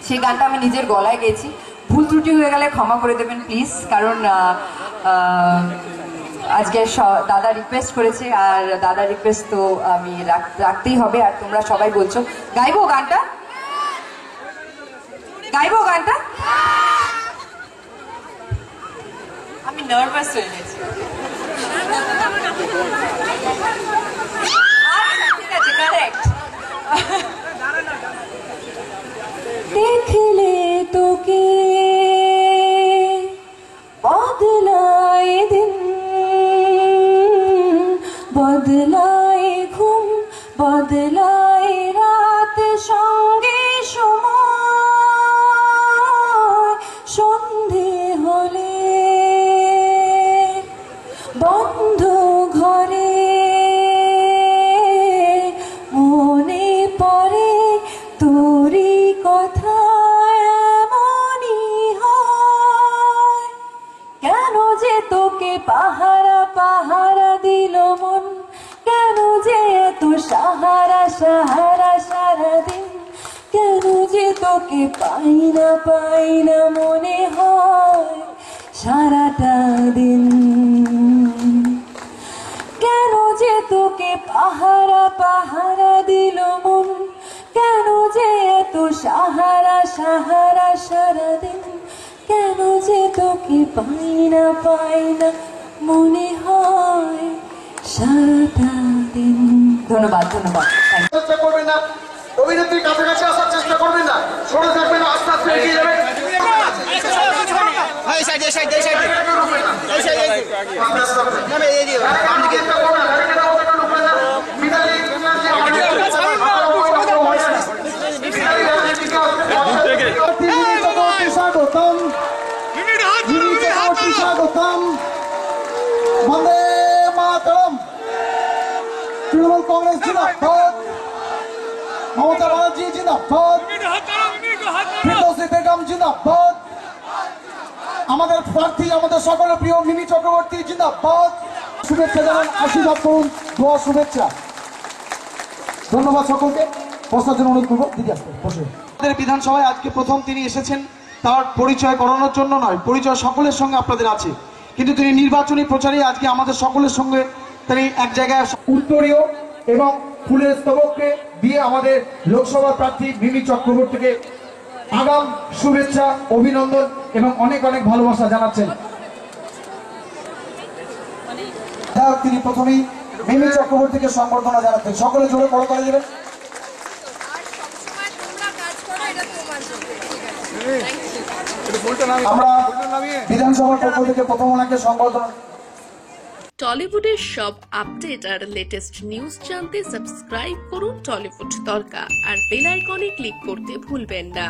সেই গানটা আমি নিজের গলায় গেয়েছি। ভুল ত্রুটি হয়ে গেলে ক্ষমা করে দেবেন প্লিজ, কারণ আজকে দাদা রিকোয়েস্ট করেছে, আর দাদা রিকোয়েস্ট তো আমি রাখতেই হবে। আর তোমরা সবাই বলছো গাইবো গানটা, গাইবো গানটা, আমি নার্ভাস হয়ে গেছি। ঠিক আছে, কারেক্ট। দেখলে তোকে বদলায় দিন, বদলায় ঘুম, বদলায় রাত, সঙ্গে সময় সন্ধে হলে বন্ধ ঘরে মনে পড়ে তোরই কথা, এমনই হয়। কেন যে তোকে পাহারা পাহারা দিল মন, কেন যে এত সাহারা সাহারা সারাদিন, কেন যে তোকে পাই না মনে হয় সারাটা দিন। কেন যে তোকে পাহারা পাহারা দিল মন, কেন যে এত সাহারা সাহারা সারাদিন, কেন যে তোকে পাই না মনে হয় সারাটা দিন। ধন্যবাদ, ধন্যবাদ। চেষ্টা করবেন না, অভিনেত্রীর কাছাকাছি আসার চেষ্টা করবেন না, সরে থাকবেন, আস্তে আস্তে এগিয়ে যাবেন। স্বাগতম, স্বাগতম, বন্দে মাতরম। তৃণমূল কংগ্রেস জিন্দাবাদ, মমতা ব্যানার্জি জিন্দাবাদ, ফিরদৌসী বেগম জিন্দাবাদ, আমাদের প্রার্থী আমাদের সকলের প্রিয় মিমি চক্রবর্তী জিন্দাবাদ। শুভেচ্ছা জানান, আশীর্বাদ করুন, দোয়া শুভেচ্ছা। ধন্যবাদ সকলকে। বসার জন্য অনুরোধ করবো, দিদি আসবে বসে। আমাদের বিধানসভায় আজকে প্রথম তিনি এসেছেন, তার পরিচয় করানোর জন্য নয়, পরিচয় সকলের সঙ্গে আপনাদের আছে, কিন্তু তিনি নির্বাচনী প্রচারে আজকে আমাদের সকলের সঙ্গে তিনি এক জায়গায় উত্তরীয় এবং ফুলের স্তবককে দিয়ে আমাদের লোকসভা প্রার্থী মিমি চক্রবর্তীকে আগাম শুভেচ্ছা, অভিনন্দন এবং অনেক অনেক ভালোবাসা জানাচ্ছেন। তিনি প্রথমেই মিমি চক্রবর্তীকে সম্বর্ধনা জানাচ্ছেন। সকলে জোরে বড় করে দেবেন। আমরা বিধানসভার পক্ষ থেকে প্রথম ওনাকে সম্বর্ধনা। টলিউডের সব আপডেট আর লেটেস্ট নিউজ জানতে সাবস্ক্রাইব করুন টলিউড তড়কা আর বেল আইকনে ক্লিক করতে ভুলবেন না।